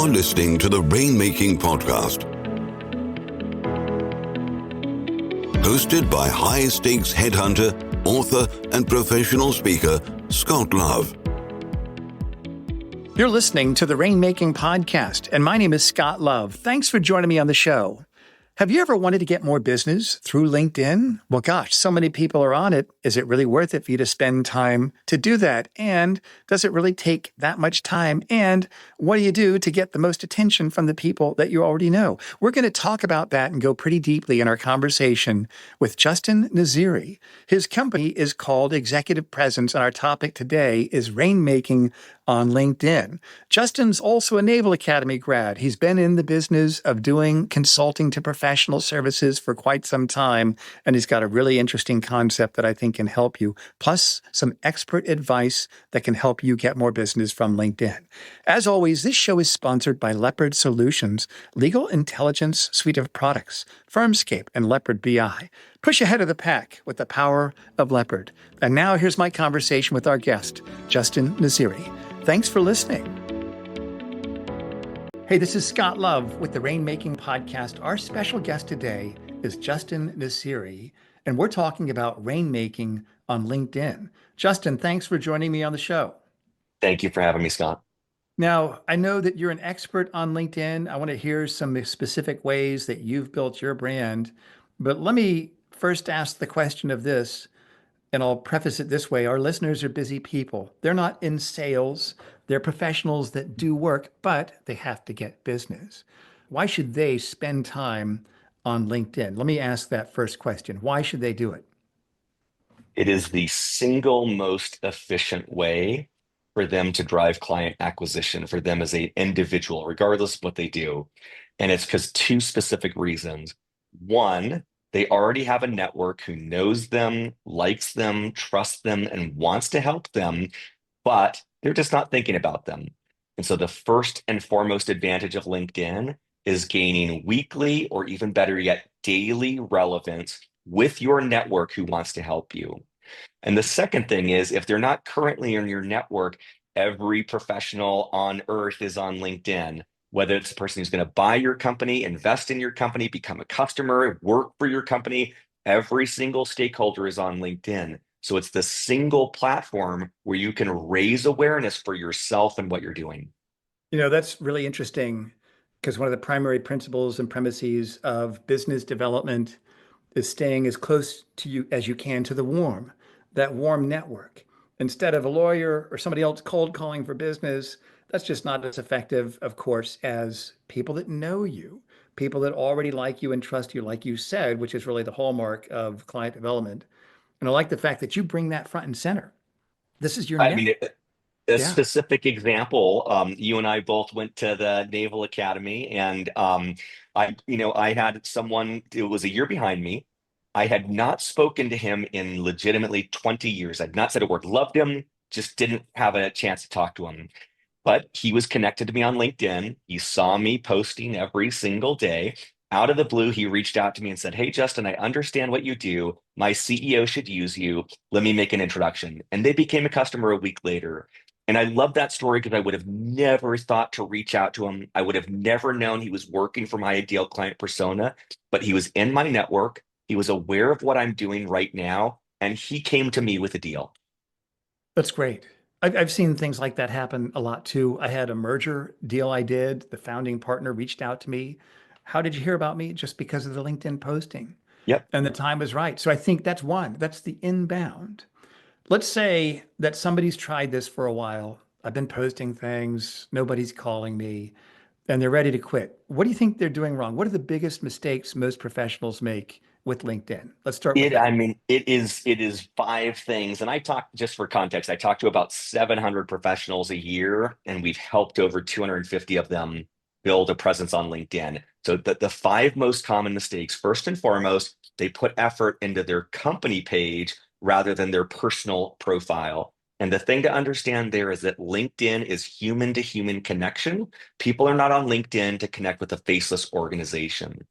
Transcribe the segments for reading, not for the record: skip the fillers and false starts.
You're listening to the Rainmaking podcast, hosted by high-stakes headhunter, author, and professional speaker, Scott Love. You're listening to the Rainmaking podcast, and my name is Scott Love. Thanks for joining me on the show. Have you ever wanted to get more business through LinkedIn? Well, gosh, so many people are on it. Is it really worth it for you to spend time to do that? And does it really take that much time? And what do you do to get the most attention from the people that you already know? We're going to talk about that and go pretty deeply in our conversation with Justin Nassiri. His company is called Executive Presence, and our topic today is Rainmaking on LinkedIn. Justin's also a Naval Academy grad. He's been in the business of doing consulting to professional services for quite some time, and he's got a really interesting concept that I think can help you, plus some expert advice that can help you get more business from LinkedIn. As always, this show is sponsored by Leopard Solutions, legal intelligence suite of products, Firmscape, and Leopard BI. Push ahead of the pack with the power of Leopard. And now here's my conversation with our guest, Justin Nassiri. Thanks for listening. Hey, this is Scott Love with the Rainmaking podcast. Our special guest today is Justin Nassiri, and we're talking about rainmaking on LinkedIn. Justin, thanks for joining me on the show. Thank you for having me, Scott. Now, I know that you're an expert on LinkedIn. I want to hear some specific ways that you've built your brand, but let me first ask the question of this. And I'll preface it this way. Our listeners are busy people. They're not in sales. They're professionals that do work, but they have to get business. Why should they spend time on LinkedIn? Let me ask that first question. Why should they do it? It is the single most efficient way for them to drive client acquisition for them as an individual, regardless of what they do. And it's because two specific reasons. One, they already have a network who knows them, likes them, trusts them, and wants to help them, but they're just not thinking about them. And so the first and foremost advantage of LinkedIn is gaining weekly, or even better yet, daily relevance with your network who wants to help you. And the second thing is, if they're not currently in your network, every professional on earth is on LinkedIn. Whether it's the person who's going to buy your company, invest in your company, become a customer, work for your company, every single stakeholder is on LinkedIn. So it's the single platform where you can raise awareness for yourself and what you're doing. You know, that's really interesting because one of the primary principles and premises of business development is staying as close to you as you can to that warm network. Instead of a lawyer or somebody else cold calling for business, that's just not as effective, of course, as people that know you, people that already like you and trust you, like you said, which is really the hallmark of client development. And I like the fact that you bring that front and center. This is your I net. mean, a Yeah. specific example, you and I both went to the Naval Academy, and I had someone, it was a year behind me. I had not spoken to him in legitimately 20 years. I'd not said a word, loved him, just didn't have a chance to talk to him. But he was connected to me on LinkedIn. He saw me posting every single day. Out of the blue, he reached out to me and said, "Hey, Justin, I understand what you do. My CEO should use you. Let me make an introduction." And they became a customer a week later. And I love that story because I would have never thought to reach out to him. I would have never known he was working for my ideal client persona, but he was in my network. He was aware of what I'm doing right now, and he came to me with a deal. That's great. I've seen things like that happen a lot too. I had a merger deal I did. The founding partner reached out to me. How did you hear about me? Just because of the LinkedIn posting. Yep. And the time was right. So I think that's one. That's the inbound. Let's say that somebody's tried this for a while. I've been posting things, nobody's calling me, and they're ready to quit. What do you think they're doing wrong? What are the biggest mistakes most professionals make with LinkedIn? Let's start with that. It is five things. And I talk, just for context, I talk to about 700 professionals a year, and we've helped over 250 of them build a presence on LinkedIn. So the five most common mistakes, first and foremost, they put effort into their company page rather than their personal profile. And the thing to understand there is that LinkedIn is human to human connection. People are not on LinkedIn to connect with a faceless organization.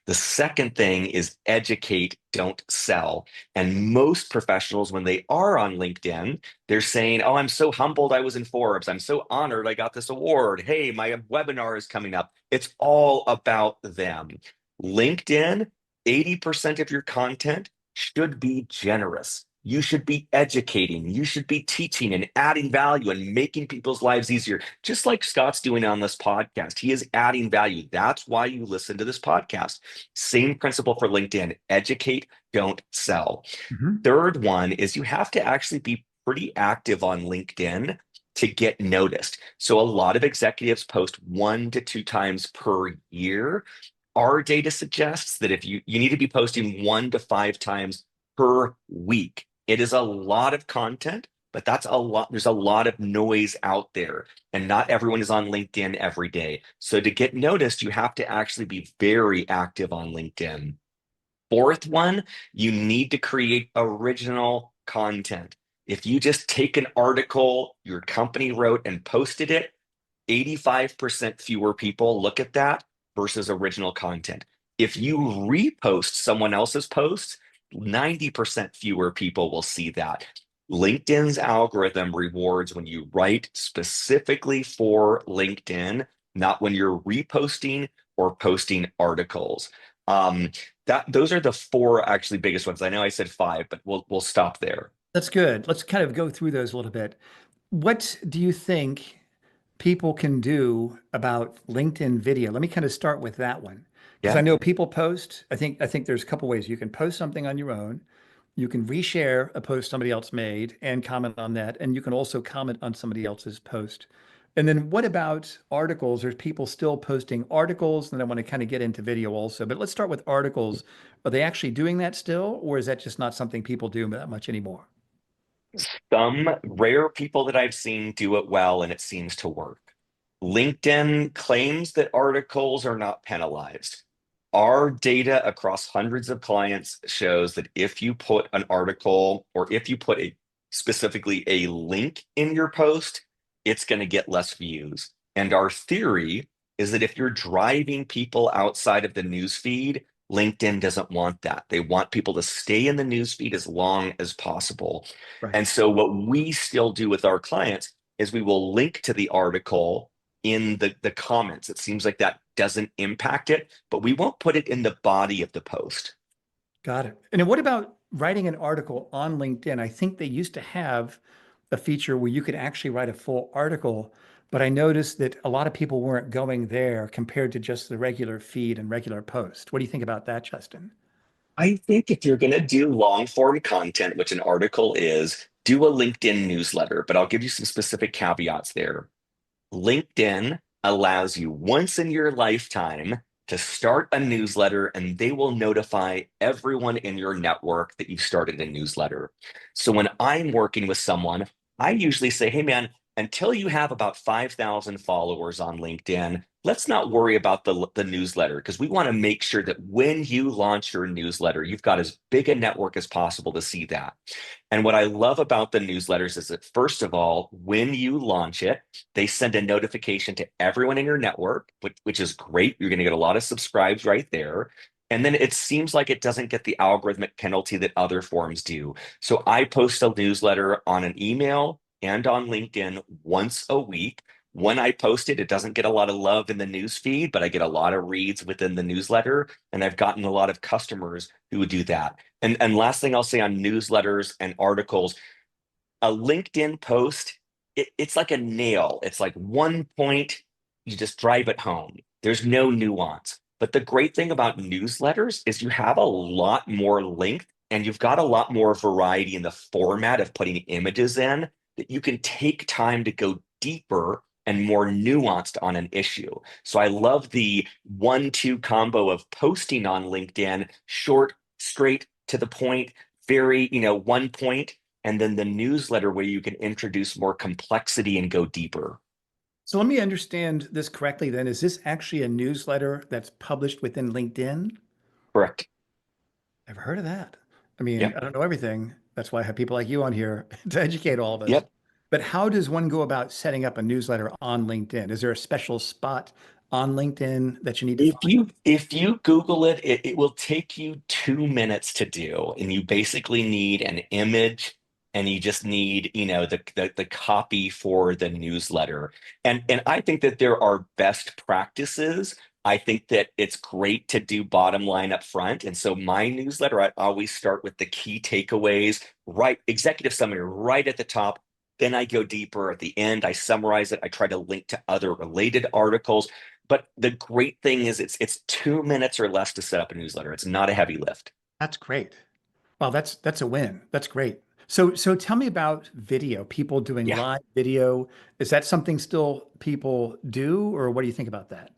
The second thing is educate, don't sell. And most professionals, when they are on LinkedIn, they're saying, oh, I'm so humbled I was in Forbes. I'm so honored I got this award. Hey, my webinar is coming up. It's all about them. LinkedIn, 80% of your content should be generous. You should be educating. You should be teaching and adding value and making people's lives easier, just like Scott's doing on this podcast. He is adding value. That's why you listen to this podcast. Same principle for LinkedIn: educate, don't sell. Mhm. Third one is you have to actually be pretty active on LinkedIn to get noticed. So a lot of executives post 1 to 2 times per year. Our data suggests that if you need to be posting 1 to 5 times per week. It is a lot of content, but that's a lot. There's a lot of noise out there, and not everyone is on LinkedIn every day. So to get noticed, you have to actually be very active on LinkedIn. Fourth one, you need to create original content. If you just take an article your company wrote and posted it, 85% fewer people look at that versus original content. If you repost someone else's posts, 90% fewer people will see that. LinkedIn's algorithm rewards when you write specifically for LinkedIn, not when you're reposting or posting articles. Um, those are the four actually biggest ones. I know I said five, but we'll stop there. That's good. Let's kind of go through those a little bit. What do you think people can do about LinkedIn video? Let me kind of start with that one because I Yeah. know people post. I think there's a couple ways you can post something on your own. You can reshare a post somebody else made and comment on that, and you can also comment on somebody else's post. And then what about articles? There's people still posting articles, and I want to kind of get into video also. But let's start with articles. Are they actually doing that still, or is that just not something people do that much anymore? Some rare people that I've seen do it well, and it seems to work. LinkedIn claims that articles are not penalized. Our data across hundreds of clients shows that if you put an article or if you put specifically a link in your post, it's going to get less views. And our theory is that if you're driving people outside of the news feed, LinkedIn doesn't want that. They want people to stay in the news feed as long as possible. Right. And so what we still do with our clients is we will link to the article in the comments. It seems like that doesn't impact it, but we won't put it in the body of the post. Got it. And then what about writing an article on LinkedIn? I think they used to have a feature where you could actually write a full article, but I noticed that a lot of people weren't going there compared to just the regular feed and regular post. What do you think about that, Justin? I think if you're going to do long form content, which an article is, do a LinkedIn newsletter, but I'll give you some specific caveats there. LinkedIn allows you once in your lifetime to start a newsletter, and they will notify everyone in your network that you've started a newsletter. So when I'm working with someone, I usually say, hey, man, until you have about 5,000 followers on LinkedIn, let's not worry about the newsletter because we want to make sure that when you launch your newsletter, you've got as big a network as possible to see that. And what I love about the newsletters is that, first of all, when you launch it, they send a notification to everyone in your network, which is great. You're going to get a lot of subscribes right there. And then it seems like it doesn't get the algorithmic penalty that other forms do. So I post a newsletter on an email and on LinkedIn once a week. When I post it, it doesn't get a lot of love in the news feed, but I get a lot of reads within the newsletter. And I've gotten a lot of customers who would do that. And last thing I'll say on newsletters and articles, a LinkedIn post, it's like a nail. It's like one point, you just drive it home. There's no nuance. But the great thing about newsletters is you have a lot more length and you've got a lot more variety in the format of putting images in that you can take time to go deeper and more nuanced on an issue. So I love the 1-2 combo of posting on LinkedIn, short, straight to the point, very, one point, and then the newsletter where you can introduce more complexity and go deeper. So let me understand this correctly then. Is this actually a newsletter that's published within LinkedIn? Correct. Never heard of that. I mean, Yep. I don't know everything. That's why I have people like you on here to educate all of us. Yep. But how does one go about setting up a newsletter on LinkedIn? Is there a special spot on LinkedIn that you need to find? If you Google it, it will take you 2 minutes to do, and you basically need an image, and you just need, the copy for the newsletter. And I think that there are best practices. I think that it's great to do bottom line up front. And so my newsletter, I always start with the key takeaways, right, executive summary right at the top. Then I go deeper at the end. I summarize it. I try to link to other related articles. But the great thing is it's 2 minutes or less to set up a newsletter. It's not a heavy lift. That's great. Well, that's a win. That's great. So tell me about video, people doing Yeah. live video. Is that something still people do, or what do you think about that?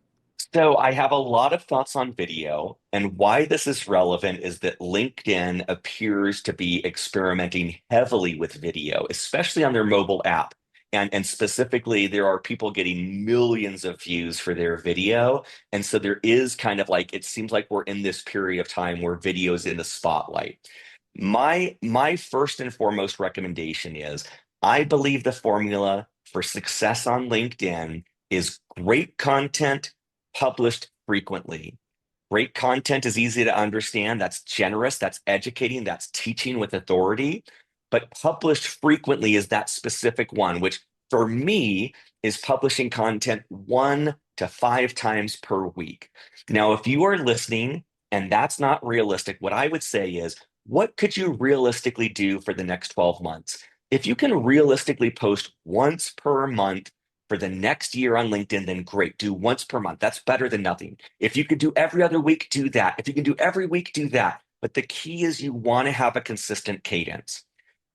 So I have a lot of thoughts on video, and why this is relevant is that LinkedIn appears to be experimenting heavily with video, especially on their mobile app. And specifically, there are people getting millions of views for their video. And so there is kind of like, it seems like we're in this period of time where video is in the spotlight. My first and foremost recommendation is I believe the formula for success on LinkedIn is great content published frequently. Great content is easy to understand. That's generous, that's educating, that's teaching with authority. But published frequently is that specific one, which for me is publishing content 1 to 5 times per week. Now, if you are listening and that's not realistic, what I would say is, what could you realistically do for the next 12 months? If you can realistically post once per month for the next year on LinkedIn, then great. Do once per month. That's better than nothing. If you could do every other week, do that. If you can do every week, do that. But the key is you want to have a consistent cadence.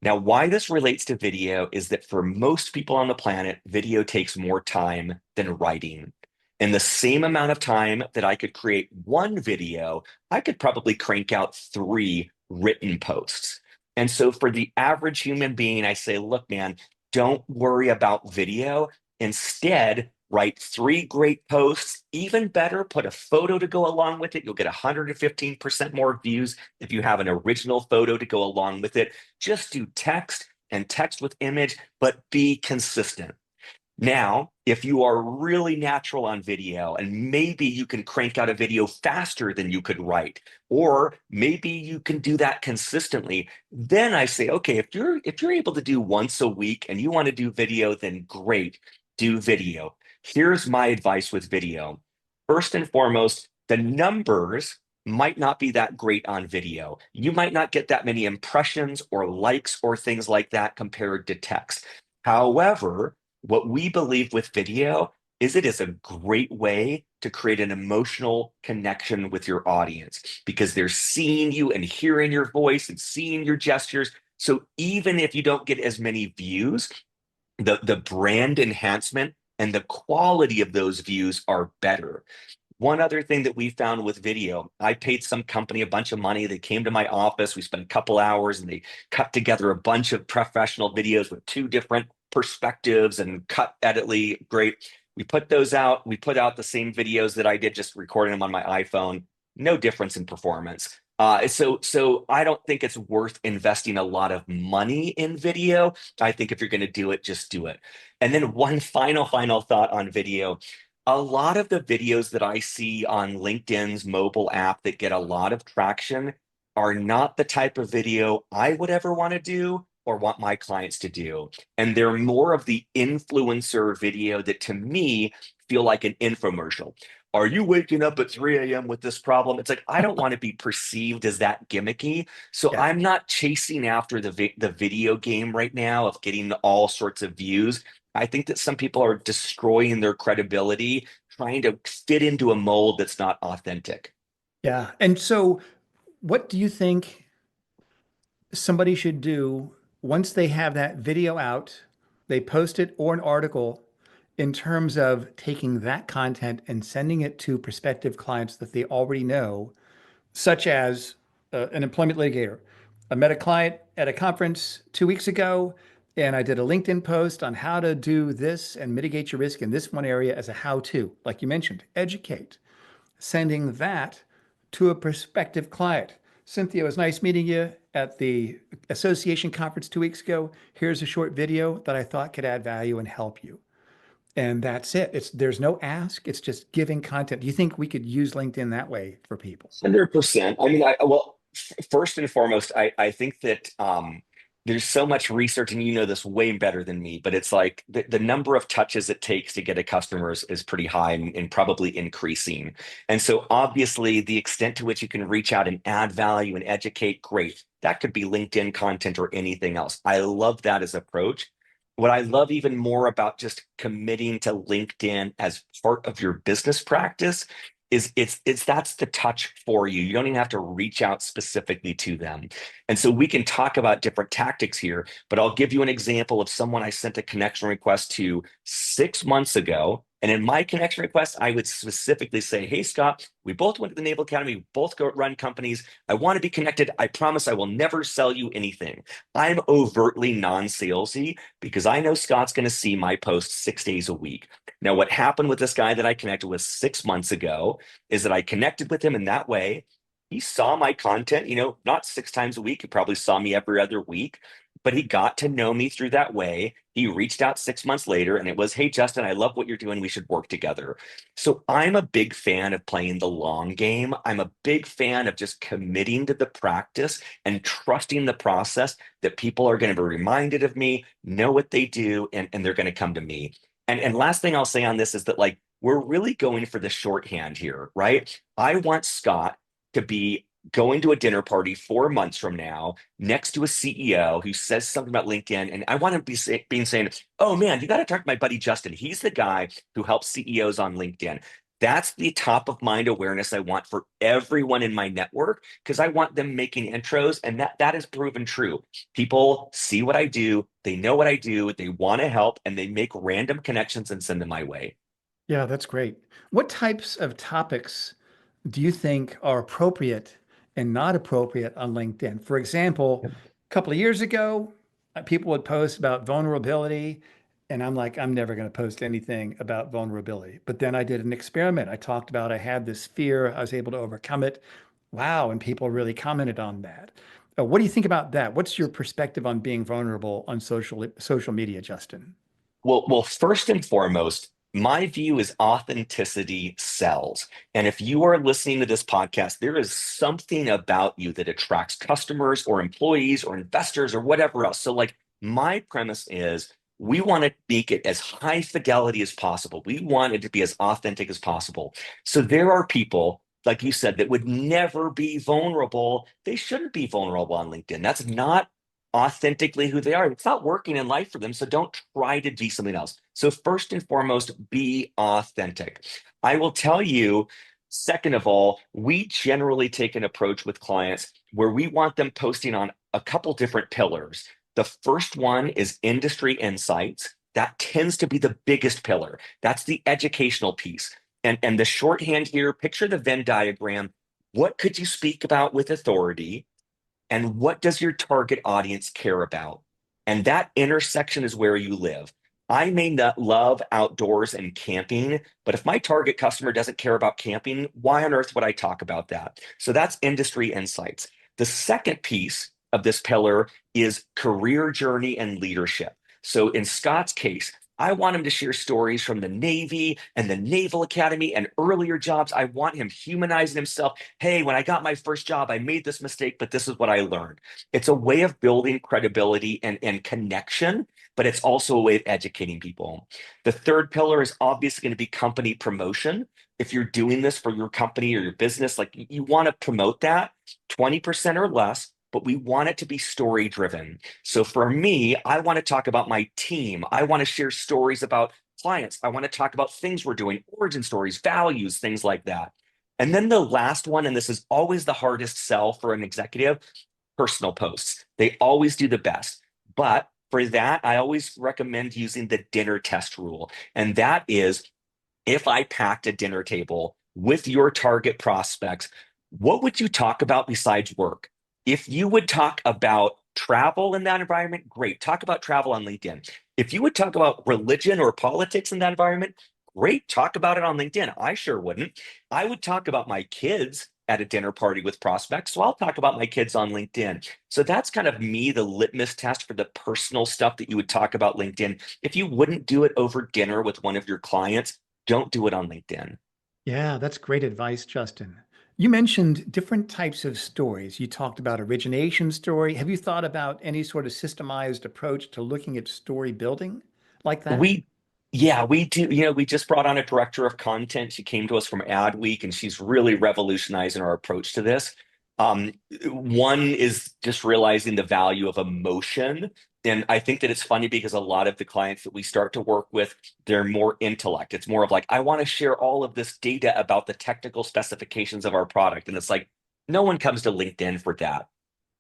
Now, why this relates to video is that for most people on the planet, video takes more time than writing. In the same amount of time that I could create one video, I could probably crank out 3 written posts. And so for the average human being, I say, look, man, don't worry about video. Instead, write 3 great posts. Even better, put a photo to go along with it. You'll get 115% more views if you have an original photo to go along with it. Just do text and text with image, but be consistent. Now, if you are really natural on video and maybe you can crank out a video faster than you could write, or maybe you can do that consistently, then I say, okay, if you're able to do once a week and you want to do video, then great, do video. Here's my advice with video. First and foremost, the numbers might not be that great on video. You might not get that many impressions or likes or things like that compared to text. However, what we believe with video is it is a great way to create an emotional connection with your audience because they're seeing you and hearing your voice and seeing your gestures. So even if you don't get as many views, the brand enhancement and the quality of those views are better. One other thing that we found with video, I paid some company a bunch of money. They came to my office. We spent a couple hours and they cut together a bunch of professional videos with 2 different perspectives and cut editly. Great. We put those out. We put out the same videos that I did, just recording them on my iPhone. No difference in performance. So I don't think it's worth investing a lot of money in video. I think if you're going to do it, just do it. And then one final thought on video. A lot of the videos that I see on LinkedIn's mobile app that get a lot of traction are not the type of video I would ever want to do or want my clients to do. And they're more of the influencer video that to me feel like an infomercial. Are you waking up at 3 a.m. with this problem? It's like, I don't want to be perceived as that gimmicky. So Yeah. I'm not chasing after the video game right now of getting all sorts of views. I think that some people are destroying their credibility, trying to fit into a mold that's not authentic. Yeah. And so what do you think somebody should do once they have that video out, they post it or an article in terms of taking that content and sending it to prospective clients that they already know, such as an employment litigator? I met a client at a conference 2 weeks ago, and I did a LinkedIn post on how to do this and mitigate your risk in this one area as a how to, like you mentioned, educate, sending that to a prospective client. Cynthia, it was nice meeting you at the association conference 2 weeks ago. Here's a short video that I thought could add value and help you. And that's it. There's no ask. It's just giving content. Do you think we could use LinkedIn that way for people? 100%. I mean, first and foremost, I think that there's so much research, and you know this way better than me, but it's like the number of touches it takes to get a customer is pretty high and probably increasing. And so obviously the extent to which you can reach out and add value and educate, great. That could be LinkedIn content or anything else. I love that as approach. What I love even more about just committing to LinkedIn as part of your business practice is it's that's the touch for you. You don't even have to reach out specifically to them. And so we can talk about different tactics here, but I'll give you an example of someone I sent a connection request to 6 months ago. And in my connection request, I would specifically say, hey, Scott, we both went to the Naval Academy, we both go run companies. I want to be connected. I promise I will never sell you anything. I'm overtly non-salesy because I know Scott's going to see my post 6 days a week. Now, what happened with this guy that I connected with 6 months ago is that I connected with him in that way. He saw my content, not 6 times a week. He probably saw me every other week, but he got to know me through that way. He reached out 6 months later and it was, hey, Justin, I love what you're doing. We should work together. So I'm a big fan of playing the long game. I'm a big fan of just committing to the practice and trusting the process that people are going to be reminded of me, know what they do, and they're going to come to me. And last thing I'll say on this is that we're really going for the shorthand here, right? I want Scott to be going to a dinner party 4 months from now next to a CEO who says something about LinkedIn. And I want to be saying, oh man, you got to talk to my buddy Justin. He's the guy who helps CEOs on LinkedIn. That's the top of mind awareness I want for everyone in my network because I want them making intros. And that is proven true. People see what I do, they know what I do, they want to help, and they make random connections and send them my way. Yeah, that's great. What types of topics do you think are appropriate and not appropriate on LinkedIn? For example, a couple of years ago, people would post about vulnerability, and I'm like, I'm never going to post anything about vulnerability. But then I did an experiment. I talked about I had this fear, I was able to overcome it. Wow, and people really commented on that. What do you think about that? What's your perspective on being vulnerable on social media, Justin? Well, first and foremost, my view is authenticity sells. And if you are listening to this podcast, there is something about you that attracts customers or employees or investors or whatever else. So, my premise is we want to make it as high fidelity as possible. We want it to be as authentic as possible. So, there are people, like you said, that would never be vulnerable. They shouldn't be vulnerable on LinkedIn. That's not authentically who they are. It's not working in life for them. So don't try to be something else. So first and foremost, be authentic. I will tell you, second of all, we generally take an approach with clients where we want them posting on a couple different pillars. The first one is industry insights. That tends to be the biggest pillar. That's the educational piece. And the shorthand here, picture the Venn diagram. What could you speak about with authority? And what does your target audience care about? And that intersection is where you live. I may not love outdoors and camping, but if my target customer doesn't care about camping, why on earth would I talk about that? So that's industry insights. The second piece of this pillar is career journey and leadership. So in Scott's case, I want him to share stories from the Navy and the Naval Academy and earlier jobs. I want him humanizing himself. Hey, when I got my first job, I made this mistake, but this is what I learned. It's a way of building credibility and connection, but it's also a way of educating people. The third pillar is obviously going to be company promotion. If you're doing this for your company or your business, you want to promote that 20% or less, but we want it to be story driven. So for me, I want to talk about my team. I want to share stories about clients. I want to talk about things we're doing, origin stories, values, things like that. And then the last one, and this is always the hardest sell for an executive, personal posts. They always do the best. But for that, I always recommend using the dinner test rule. And that is, if I packed a dinner table with your target prospects, what would you talk about besides work? If you would talk about travel in that environment, great. Talk about travel on LinkedIn. If you would talk about religion or politics in that environment, great. Talk about it on LinkedIn. I sure wouldn't. I would talk about my kids at a dinner party with prospects. So I'll talk about my kids on LinkedIn. So that's kind of me, the litmus test for the personal stuff that you would talk about LinkedIn. If you wouldn't do it over dinner with one of your clients, don't do it on LinkedIn. Yeah, that's great advice, Justin. You mentioned different types of stories. You talked about origination story. Have you thought about any sort of systemized approach to looking at story building like that? We, yeah, we do. We just brought on a director of content. She came to us from Adweek, and she's really revolutionizing our approach to this. Um, One is just realizing the value of emotion. And I think that it's funny because a lot of the clients that we start to work with, they're more intellect. It's more of like, I want to share all of this data about the technical specifications of our product. And it's like, no one comes to LinkedIn for that.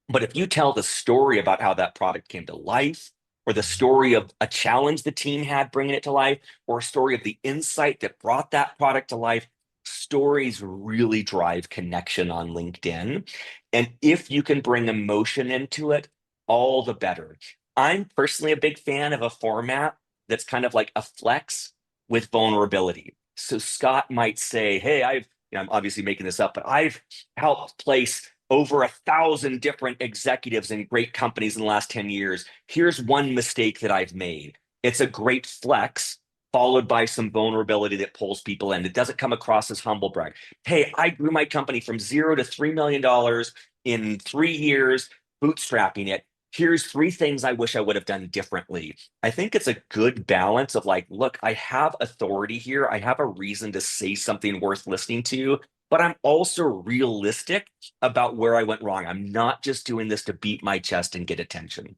But if you tell the story about how that product came to life, or the story of a challenge the team had bringing it to life, or a story of the insight that brought that product to life, stories really drive connection on LinkedIn. And if you can bring emotion into it, all the better. I'm personally a big fan of a format that's kind of like a flex with vulnerability. So Scott might say, hey, I'm obviously making this up, but I've helped place over 1,000 different executives in great companies in the last 10 years. Here's one mistake that I've made. It's a great flex, followed by some vulnerability that pulls people in. It doesn't come across as humble brag. Hey, I grew my company from zero to $3 million in 3 years, bootstrapping it. Here's three things I wish I would have done differently. I think it's a good balance of like, look, I have authority here. I have a reason to say something worth listening to, but I'm also realistic about where I went wrong. I'm not just doing this to beat my chest and get attention.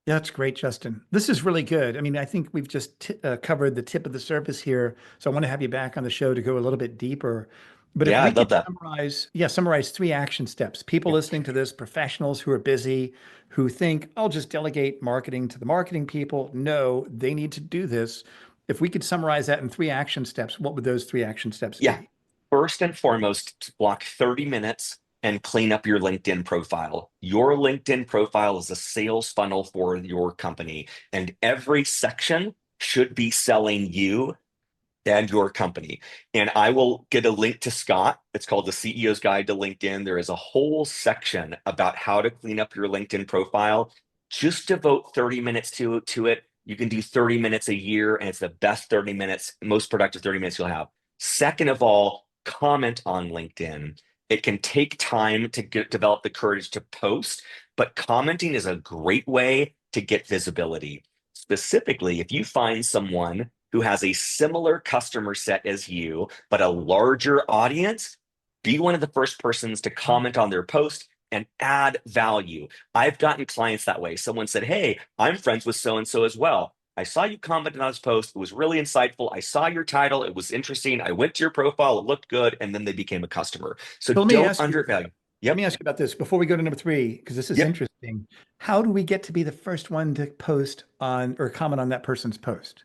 Yeah, that's great, Justin. This is really good. I mean, I think we've just covered the tip of the surface here. So I want to have you back on the show to go a little bit deeper. But if Yeah, we I'd love could that. summarize three action steps. People Yeah. listening to this, professionals who are busy, who think, I'll just delegate marketing to the marketing people. No, they need to do this. If we could summarize that in three action steps, what would those three action steps Yeah. be? First and foremost, block 30 minutes and clean up your LinkedIn profile. Your LinkedIn profile is a sales funnel for your company, and every section should be selling you and your company. And I will get a link to Scott. It's called the CEO's Guide to LinkedIn. There is a whole section about how to clean up your LinkedIn profile. Just devote 30 minutes to it. You can do 30 minutes a year, and it's the best 30 minutes, most productive 30 minutes you'll have. Second of all, comment on LinkedIn. It can take time to develop the courage to post, but commenting is a great way to get visibility. Specifically, if you find someone who has a similar customer set as you, but a larger audience, be one of the first persons to comment on their post and add value. I've gotten clients that way. Someone said, hey, I'm friends with so and so as well. I saw you commented on this post. It was really insightful. I saw your title. It was interesting. I went to your profile. It looked good. And then they became a customer. So So don't undervalue. let me Yep. ask you about this before we go to number three, because this is Yep. interesting. How do we get to be the first one to post on or comment on that person's post?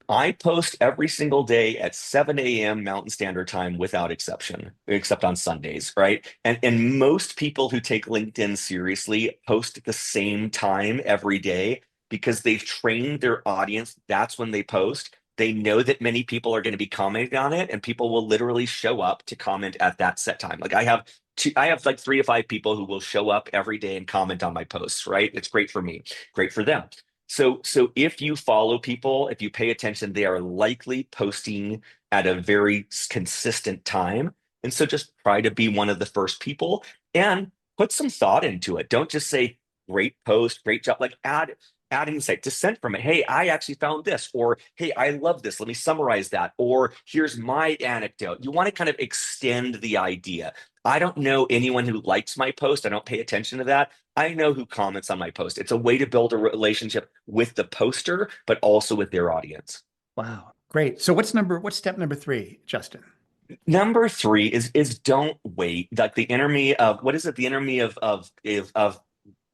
I post every single day at 7 a.m. Mountain Standard Time without exception, except on Sundays, right? And most people who take LinkedIn seriously post at the same time every day because they've trained their audience. That's when they post. They know that many people are going to be commenting on it, and people will literally show up to comment at that set time. Like I have like 3 to 5 people who will show up every day and comment on my posts, right? It's great for me, great for them. So if you follow people, if you pay attention, they are likely posting at a very consistent time. And so just try to be one of the first people and put some thought into it. Don't just say, great post, great job. Like add insight, dissent from it. Hey, I actually found this, or hey, I love this. Let me summarize that. Or here's my anecdote. You want to kind of extend the idea. I don't know anyone who likes my post. I don't pay attention to that. I know who comments on my post. It's a way to build a relationship with the poster, but also with their audience. Wow, great. So what's step number three, Justin? Number three is don't wait. Like the enemy of what is it? The enemy of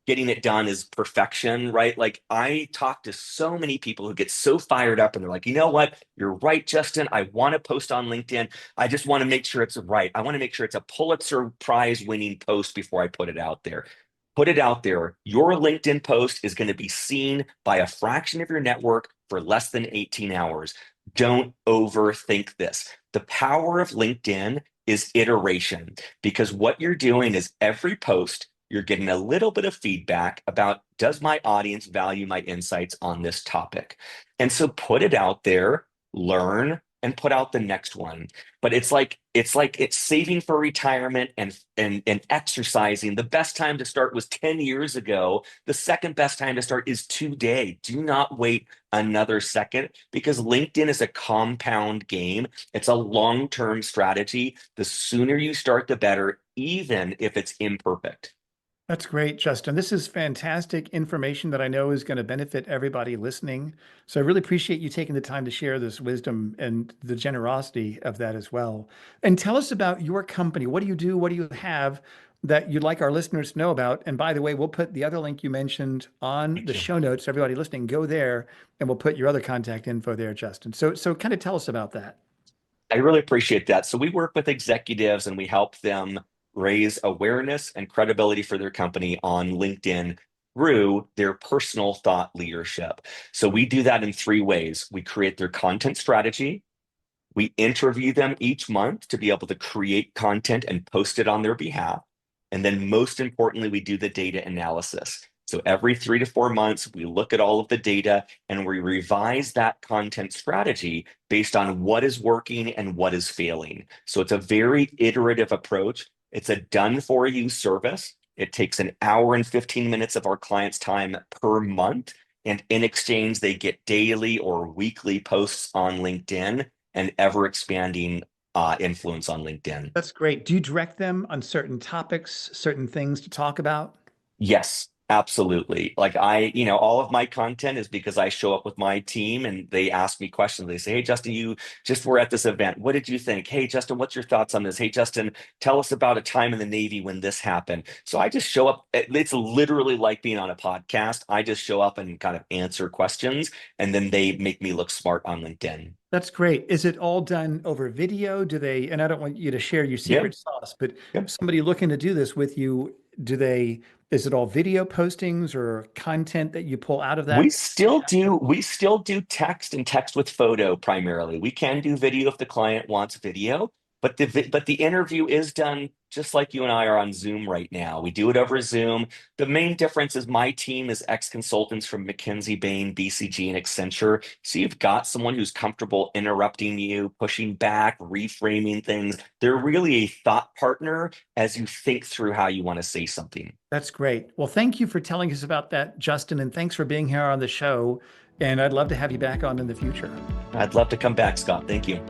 getting it done is perfection, right? Like I talk to so many people who get so fired up and they're like, you know what? You're right, Justin. I want to post on LinkedIn. I just want to make sure it's right. I want to make sure it's a Pulitzer Prize winning post before I put it out there. Put it out there. Your LinkedIn post is going to be seen by a fraction of your network for less than 18 hours. Don't overthink this. The power of LinkedIn is iteration, because what you're doing is every post, you're getting a little bit of feedback about, does my audience value my insights on this topic? And so put it out there, learn, and put out the next one. But it's saving for retirement and exercising. The best time to start was 10 years ago. The second best time to start is today. Do not wait another second, because LinkedIn is a compound game. It's a long-term strategy. The sooner you start, the better, even if it's imperfect. That's great, Justin. This is fantastic information that I know is going to benefit everybody listening. So I really appreciate you taking the time to share this wisdom and the generosity of that as well. And tell us about your company. What do you do? What do you have that you'd like our listeners to know about? And by the way, we'll put the other link you mentioned on the show notes. Everybody listening, go there and we'll put your other contact info there, Justin. So kind of tell us about that. I really appreciate that. So we work with executives and we help them raise awareness and credibility for their company on LinkedIn through their personal thought leadership. So we do that in 3 ways. We create their content strategy. We interview them each month to be able to create content and post it on their behalf. And then most importantly, we do the data analysis. So every 3 to 4 months, we look at all of the data and we revise that content strategy based on what is working and what is failing. So it's a very iterative approach. It's a done-for-you service. It takes an hour and 15 minutes of our clients' time per month. And in exchange, they get daily or weekly posts on LinkedIn and ever-expanding influence on LinkedIn. That's great. Do you direct them on certain topics, certain things to talk about? Yes, absolutely. Like all of my content is because I show up with my team and they ask me questions. They say, hey, Justin, you just were at this event. What did you think? Hey, Justin, what's your thoughts on this? Hey, Justin, tell us about a time in the Navy when this happened. So I just show up. It's literally like being on a podcast. I just show up and kind of answer questions, and then they make me look smart on LinkedIn. That's great. Is it all done over video? And I don't want you to share your secret sauce, but somebody looking to do this with you, is it all video postings or content that you pull out of that? We still do text and text with photo primarily. We can do video if the client wants video, but the interview is done just like you and I are on Zoom right now. We do it over Zoom. The main difference is my team is ex-consultants from McKinsey, Bain, BCG, and Accenture. So you've got someone who's comfortable interrupting you, pushing back, reframing things. They're really a thought partner as you think through how you want to say something. That's great. Well, thank you for telling us about that, Justin, and thanks for being here on the show. And I'd love to have you back on in the future. I'd love to come back, Scott. Thank you.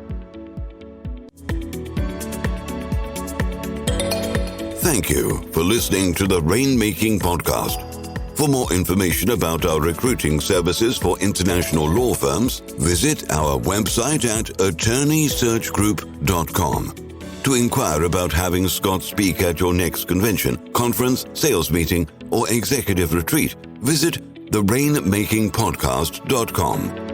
Thank you for listening to the Rainmaking podcast. For more information about our recruiting services for international law firms, visit our website at attorneysearchgroup.com. To inquire about having Scott speak at your next convention, conference, sales meeting, or executive retreat, visit therainmakingpodcast.com.